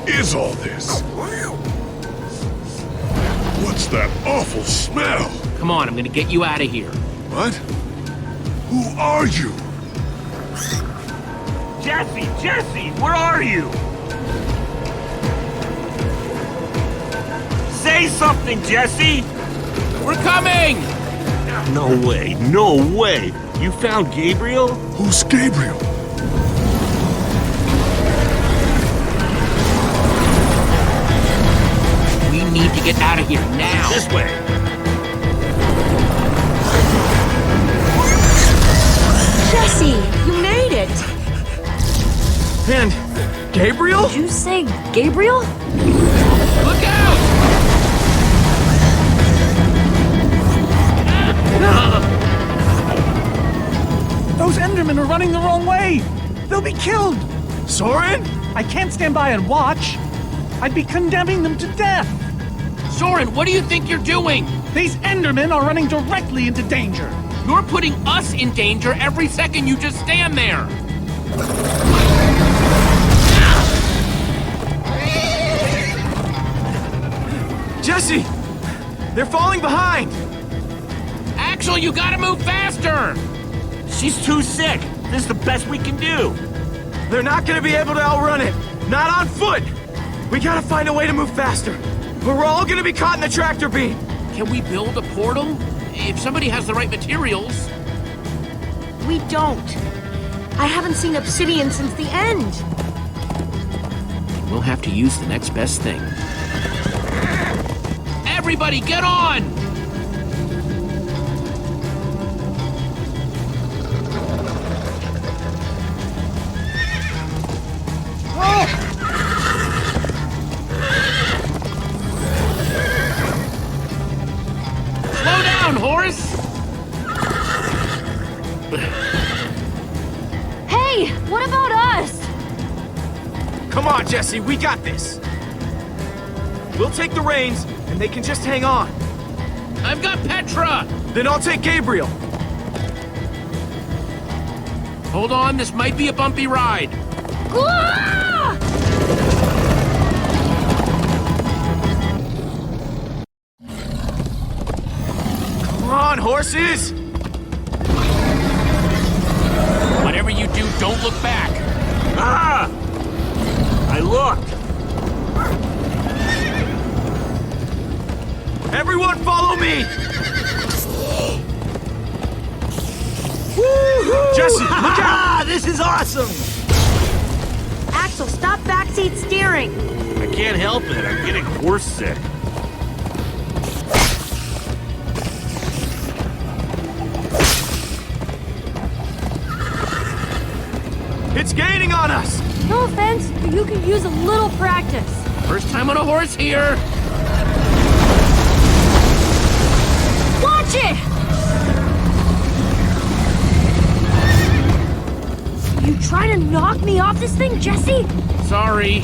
is all this? What's that awful smell? Come on, I'm gonna get you out of here. What? Who are you? Jesse, where are you? Say something, Jesse! We're coming! No way! You found Gabriel? Who's Gabriel? We need to get out of here now. This way! Jesse, you made it! And Gabriel? Did you say Gabriel? Look out! Those Endermen are running the wrong way! They'll be killed! Soren? I can't stand by and watch. I'd be condemning them to death. Soren, what do you think you're doing? These Endermen are running directly into danger. You're putting us in danger every second you just stand there. Jesse! They're falling behind! Axel, you gotta move faster! She's too sick. This is the best we can do. They're not gonna be able to outrun it. Not on foot! We gotta find a way to move faster. But we're all gonna be caught in the tractor beam. Can we build a portal? If somebody has the right materials. We don't. I haven't seen obsidian since the end. We'll have to use the next best thing. Everybody, get on! Slow down, horse! Hey, what about us? Come on, Jesse, we got this. We'll take the reins, and they can just hang on. I've got Petra! Then I'll take Gabriel. Hold on, this might be a bumpy ride. Ah! Come on, horses! Whatever you do, don't look back. Ah! I looked. Everyone follow me! Jesse, look out! This is awesome! Axel, stop backseat steering. I can't help it. I'm getting horse sick. It's gaining on us! No offense, but you could use a little practice. First time on a horse here. Watch it! You trying to knock me off this thing, Jesse? Sorry.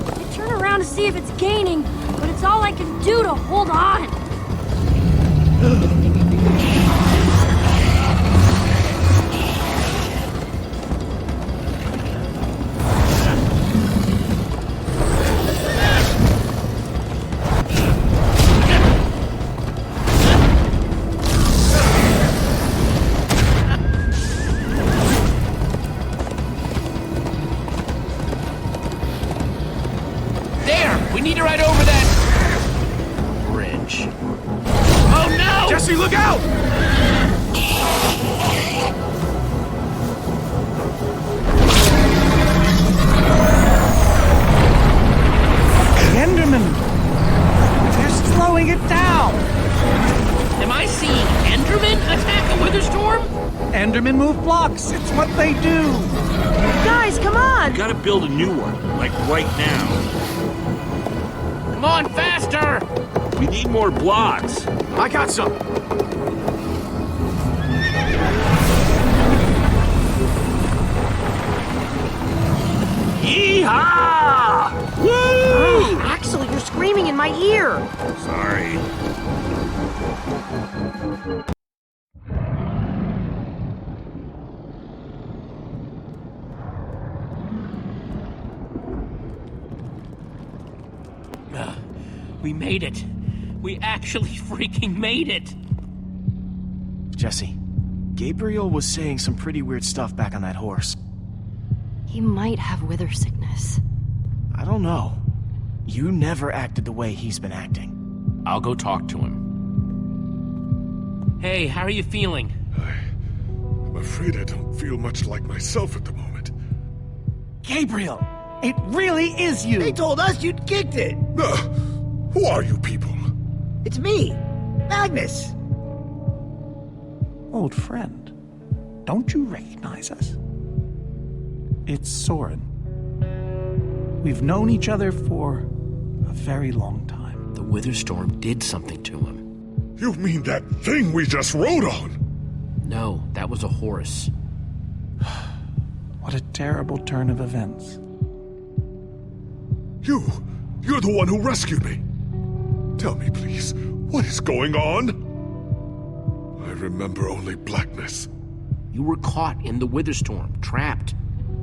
I turn around to see if it's gaining, but it's all I can do to hold on. We need to ride over that bridge. Oh no! Jesse, look out! The Enderman! They're slowing it down! Am I seeing Enderman attack a wither storm? Endermen move blocks, it's what they do! Guys, come on! Gotta build a new one, like right now. Come on, faster! We need more blocks. I got some! Yeehaw! Woo! Axel, you're screaming in my my ear. Sorry. We made it. We actually freaking made it. Jesse, Gabriel was saying some pretty weird stuff back on that horse. He might have wither sickness. I don't know. You never acted the way he's been acting. I'll go talk to him. Hey, how are you feeling? I'm afraid I don't feel much like myself at the moment. Gabriel, it really is you. They told us you'd kicked it. Who are you people? It's me, Magnus. Old friend, don't you recognize us? It's Soren. We've known each other for a very long time. The wither storm did something to him. You mean that thing we just rode on? No, that was a horse. What a terrible turn of events. You're the one who rescued me. Tell me, please, what is going on? I remember only blackness. You were caught in the wither storm, trapped.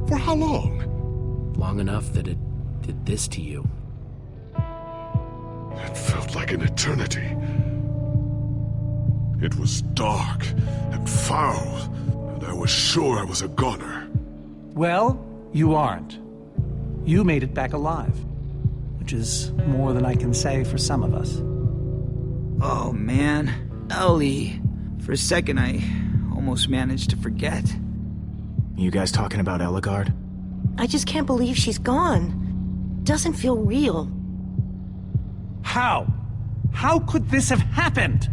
For how long? Long enough that it did this to you. It felt like an eternity. It was dark and foul, and I was sure I was a goner. Well, you aren't. You made it back alive, which is more than I can say for some of us. Oh, man. Ellie. For a second, I almost managed to forget. You guys talking about Eligard? I just can't believe she's gone. Doesn't feel real. How? How could this have happened?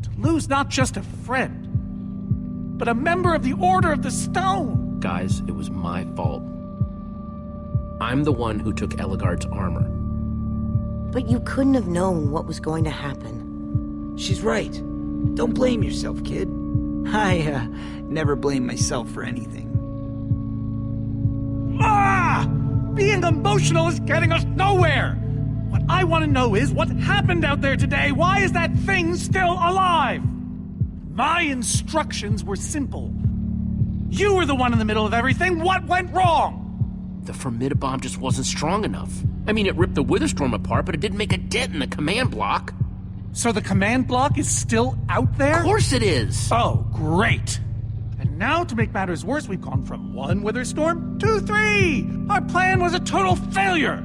To lose not just a friend, but a member of the Order of the Stone. Guys, it was my fault. I'm the one who took Eligard's armor. But you couldn't have known what was going to happen. She's right. Don't blame yourself, kid. I, never blame myself for anything. Being emotional is getting us nowhere! What I want to know is what happened out there today? Why is that thing still alive? My instructions were simple. You were the one in the middle of everything. What went wrong? The formidabomb just wasn't strong enough. I mean, it ripped the Witherstorm apart, but it didn't make a dent in the command block. So the command block is still out there? Of course it is! Oh, great. And now, to make matters worse, we've gone from 1 Witherstorm to 3! Our plan was a total failure!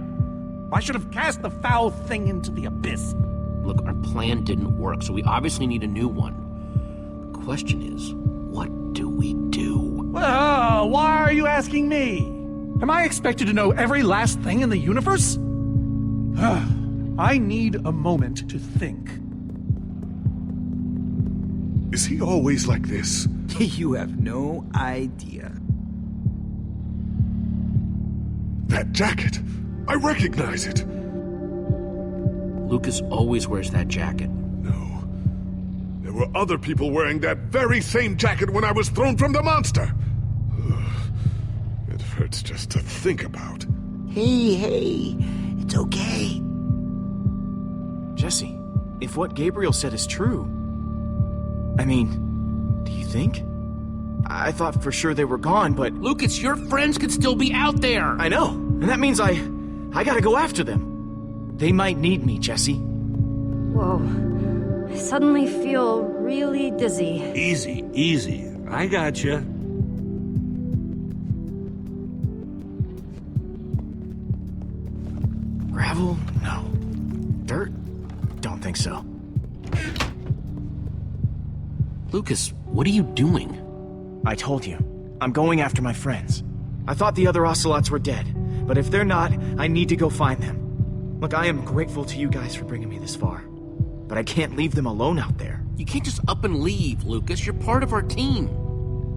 I should have cast the foul thing into the abyss. Look, our plan didn't work, so we obviously need a new one. The question is, what do we do? Well, why are you asking me? Am I expected to know every last thing in the universe? I need a moment to think. Is he always like this? You have no idea. That jacket! I recognize it! Lucas always wears that jacket. No. There were other people wearing that very same jacket when I was thrown from the monster! It hurts just to think about. Hey, it's okay. Jesse, if what Gabriel said is true... I mean, do you think? I thought for sure they were gone, but... Lucas, your friends could still be out there! I know, and that means I gotta go after them. They might need me, Jesse. Whoa. I suddenly feel really dizzy. Easy, easy. I got you. Gravel? No. Dirt? Don't think so. Lucas, what are you doing? I told you. I'm going after my friends. I thought the other ocelots were dead, but if they're not, I need to go find them. Look, I am grateful to you guys for bringing me this far, but I can't leave them alone out there. You can't just up and leave, Lucas. You're part of our team.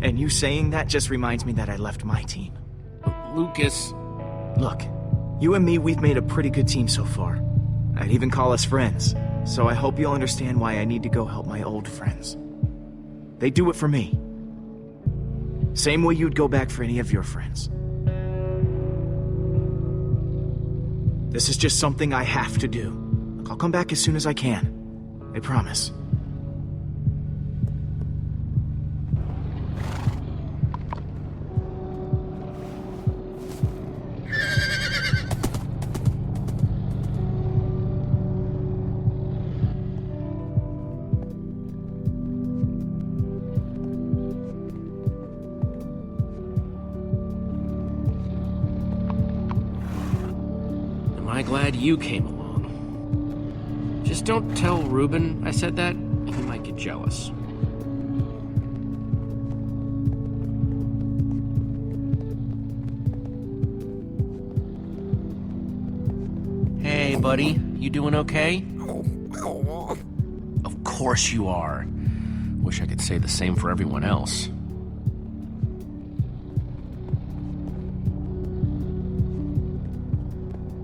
And you saying that just reminds me that I left my team. Lucas... Look, you and me, we've made a pretty good team so far. I'd even call us friends, so I hope you'll understand why I need to go help my old friends. They do it for me. Same way you'd go back for any of your friends. This is just something I have to do. Look, I'll come back as soon as I can. I promise. Am I glad you came along? Just don't tell Ruben I said that. He might get jealous. Hey, buddy. You doing okay? Of course you are. Wish I could say the same for everyone else.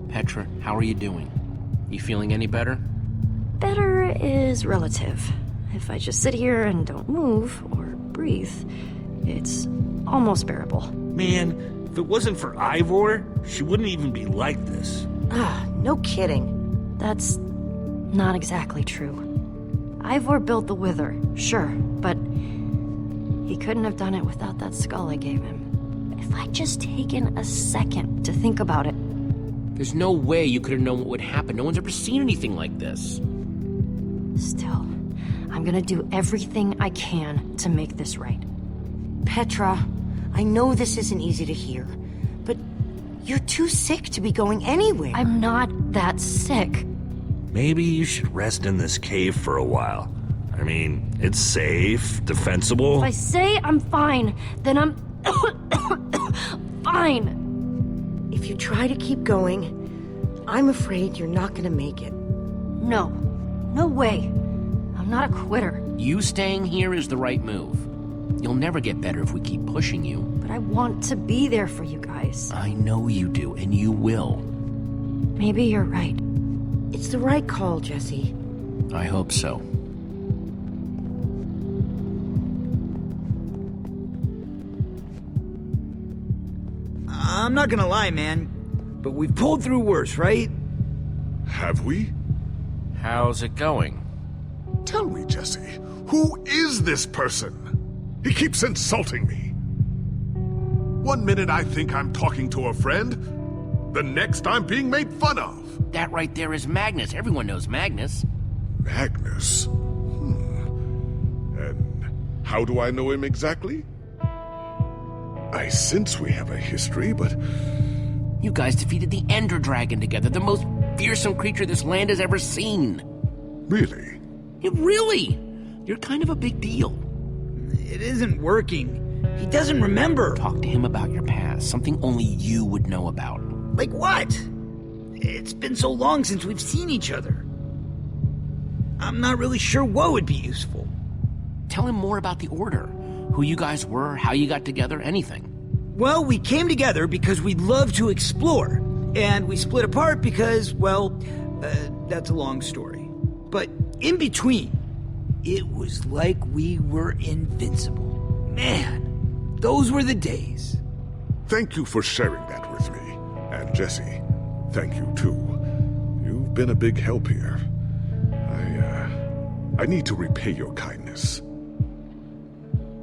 Petra, how are you doing? You feeling any better? Better is relative. If I just sit here and don't move or breathe, it's almost bearable. Man, if it wasn't for Ivor, she wouldn't even be like this. Ah, no kidding. That's not exactly true. Ivor built the Wither, sure, but he couldn't have done it without that skull I gave him. If I'd just taken a second to think about it. There's no way you could have known what would happen. No one's ever seen anything like this. Still, I'm gonna do everything I can to make this right. Petra, I know this isn't easy to hear, but you're too sick to be going anywhere. I'm not that sick. Maybe you should rest in this cave for a while. I mean, it's safe, defensible. If I say I'm fine, then I'm fine. If you try to keep going, I'm afraid you're not gonna make it. No. No way. I'm not a quitter. You staying here is the right move. You'll never get better if we keep pushing you. But I want to be there for you guys. I know you do, and you will. Maybe you're right. It's the right call, Jesse. I hope so. I'm not gonna lie, man, but we've pulled through worse, right? Have we? How's it going? Tell me, Jesse, who is this person? He keeps insulting me. One minute I think I'm talking to a friend, the next I'm being made fun of. That right there is Magnus. Everyone knows Magnus. Magnus? And how do I know him exactly? I sense we have a history, but... You guys defeated the Ender Dragon together, the most fearsome creature this land has ever seen. Really? Really? You're kind of a big deal. It isn't working. He doesn't remember. Talk to him about your past, something only you would know about. Like what? It's been so long since we've seen each other. I'm not really sure what would be useful. Tell him more about the Order. Who you guys were, how you got together, anything. Well, we came together because we love to explore. And we split apart because, well, that's a long story. But in between, it was like we were invincible. Man, those were the days. Thank you for sharing that with me. And Jesse, thank you too. You've been a big help here. I need to repay your kindness.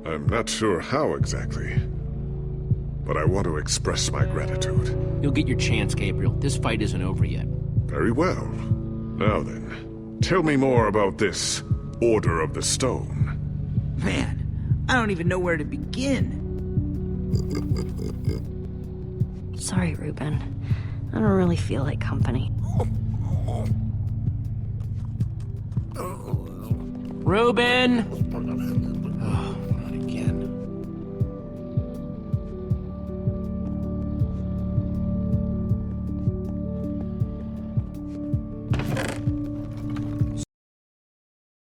I'm not sure how exactly, but I want to express my gratitude. You'll get your chance, Gabriel. This fight isn't over yet. Very well. Now then, tell me more about this Order of the Stone. Man, I don't even know where to begin. Sorry, Ruben. I don't really feel like company. Ruben! Oh, not again.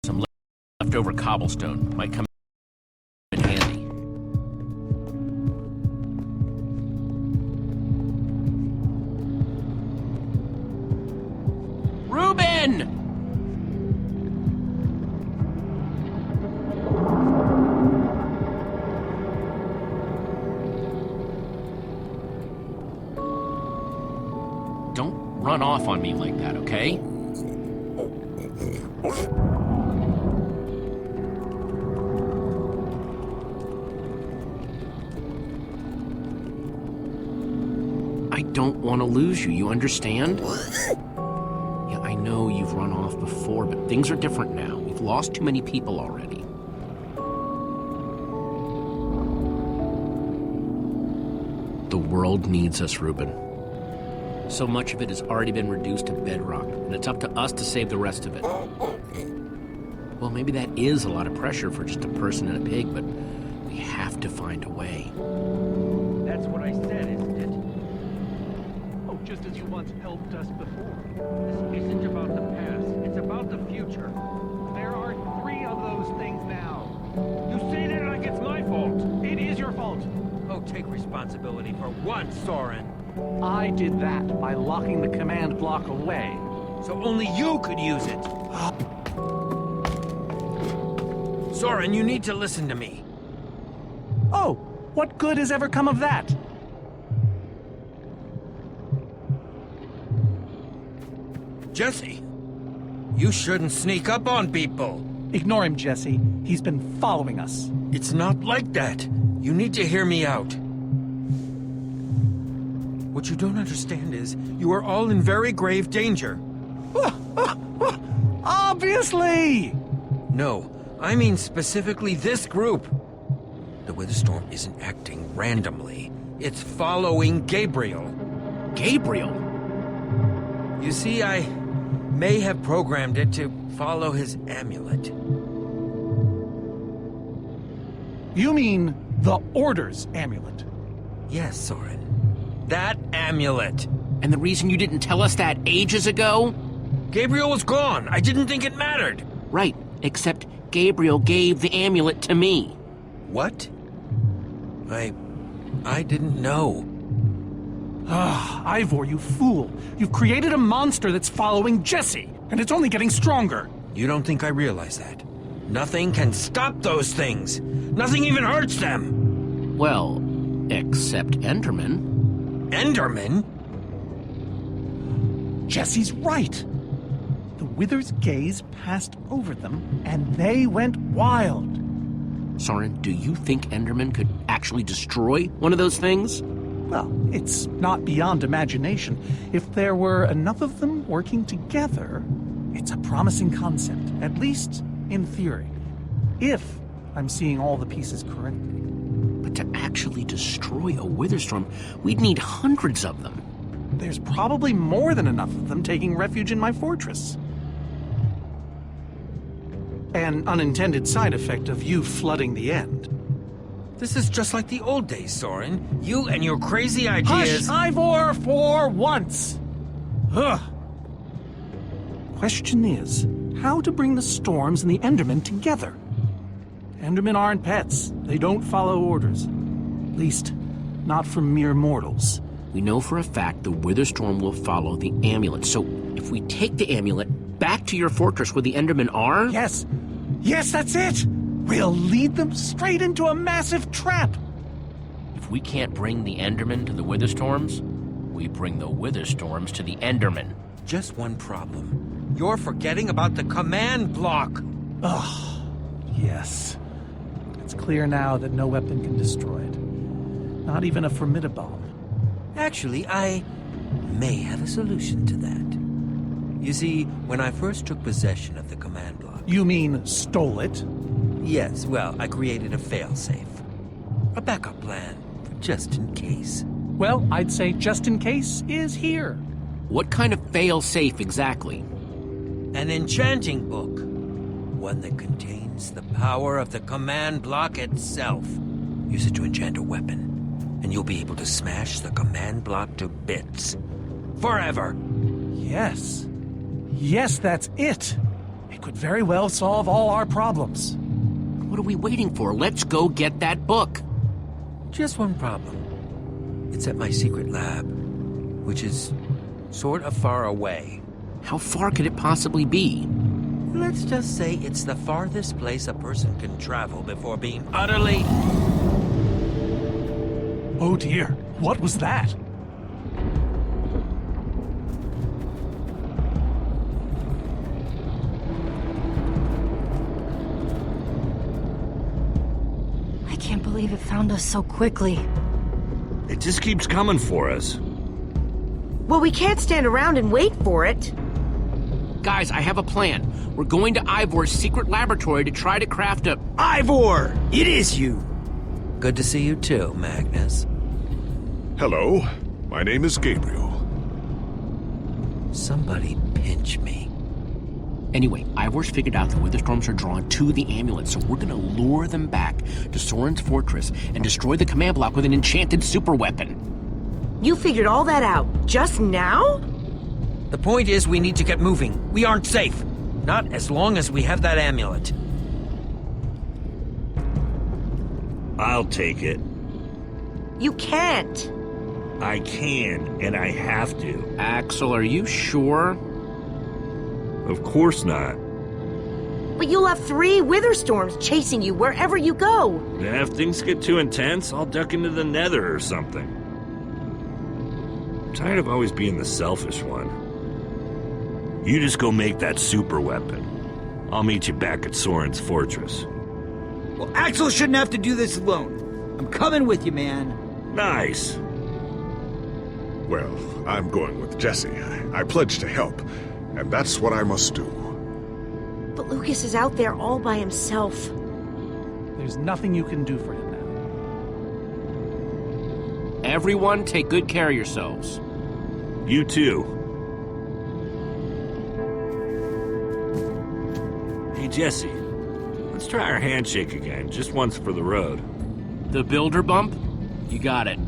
Some leftover cobblestone might come in handy. Ruben! run off on me like that, okay? I don't want to lose you, you understand? Yeah, I know you've run off before, but things are different now. We've lost too many people already. The world needs us, Ruben. So much of it has already been reduced to bedrock, and it's up to us to save the rest of it. Well, maybe that is a lot of pressure for just a person and a pig, but we have to find a way. That's what I said, isn't it? Oh, just as you once helped us before. This isn't about the past, it's about the future. There are 3 of those things now. You say that like it's my fault. It is your fault. Oh, take responsibility for once, Soren. I did that by locking the command block away. So only you could use it. Soren, you need to listen to me. Oh, what good has ever come of that? Jesse, you shouldn't sneak up on people. Ignore him, Jesse. He's been following us. It's not like that. You need to hear me out. What you don't understand is, you are all in very grave danger. Obviously! No, I mean specifically this group. The weather storm isn't acting randomly. It's following Gabriel. Gabriel? You see, I may have programmed it to follow his amulet. You mean the Order's amulet? Yes, Soren. That amulet. And the reason you didn't tell us that ages ago? Gabriel was gone. I didn't think it mattered. Right, except Gabriel gave the amulet to me. What? I didn't know. Ah, Ivor, you fool. You've created a monster that's following Jesse, and it's only getting stronger. You don't think I realize that? Nothing can stop those things. Nothing even hurts them. Well, except Enderman. Enderman? Jesse's right. The Wither's gaze passed over them, and they went wild. Soren, do you think Enderman could actually destroy one of those things? Well, it's not beyond imagination. If there were enough of them working together, it's a promising concept, at least in theory. If I'm seeing all the pieces correctly. But to actually destroy a Witherstorm, we'd need hundreds of them. There's probably more than enough of them taking refuge in my fortress. An unintended side effect of you flooding the end. This is just like the old days, Soren. You and your crazy ideas... Hush, Ivor, for once! Ugh. Question is, how to bring the Storms and the Endermen together? Endermen aren't pets. They don't follow orders. At least, not from mere mortals. We know for a fact the Witherstorm will follow the amulet. So if we take the amulet back to your fortress where the Endermen are... Yes. Yes, that's it! We'll lead them straight into a massive trap. If we can't bring the Endermen to the Witherstorms, we bring the Witherstorms to the Endermen. Just one problem. You're forgetting about the command block. Ugh. Yes. It's clear now that no weapon can destroy it. Not even a formidable. Actually, I may have a solution to that. You see, when I first took possession of the command block... You mean stole it? Yes, well, I created a failsafe. A backup plan, for just in case. Well, I'd say just in case is here. What kind of fail-safe exactly? An enchanting book. One that contains the power of the command block itself. Use it to enchant a weapon, and you'll be able to smash the command block to bits. Forever! Yes. Yes, that's it. It could very well solve all our problems. What are we waiting for? Let's go get that book. Just one problem. It's at my secret lab, which is sort of far away. How far could it possibly be? Let's just say it's the farthest place a person can travel before being utterly... Oh dear, what was that? believe it found us so quickly. It just keeps coming for us. Well, we can't stand around and wait for it. Guys, I have a plan. We're going to Ivor's secret laboratory to try to craft a... Ivor! It is you! Good to see you too, Magnus. Hello, my name is Gabriel. Somebody pinch me. Anyway, Ivor's figured out the wither storms are drawn to the amulet, so we're gonna lure them back to Soren's fortress and destroy the command block with an enchanted superweapon. You figured all that out just now? The point is, we need to get moving. We aren't safe. Not as long as we have that amulet. I'll take it. You can't. I can, and I have to. Axel, are you sure? Of course not. But you'll have 3 wither storms chasing you wherever you go. And if things get too intense, I'll duck into the nether or something. I'm tired of always being the selfish one. You just go make that super weapon. I'll meet you back at Soren's fortress. Well, Axel shouldn't have to do this alone. I'm coming with you, man. Nice. Well, I'm going with Jesse. I pledged to help, and that's what I must do. But Lucas is out there all by himself. There's nothing you can do for him now. Everyone, take good care of yourselves. You too. Hey, Jesse. Let's try our handshake again, just once for the road. The builder bump? You got it.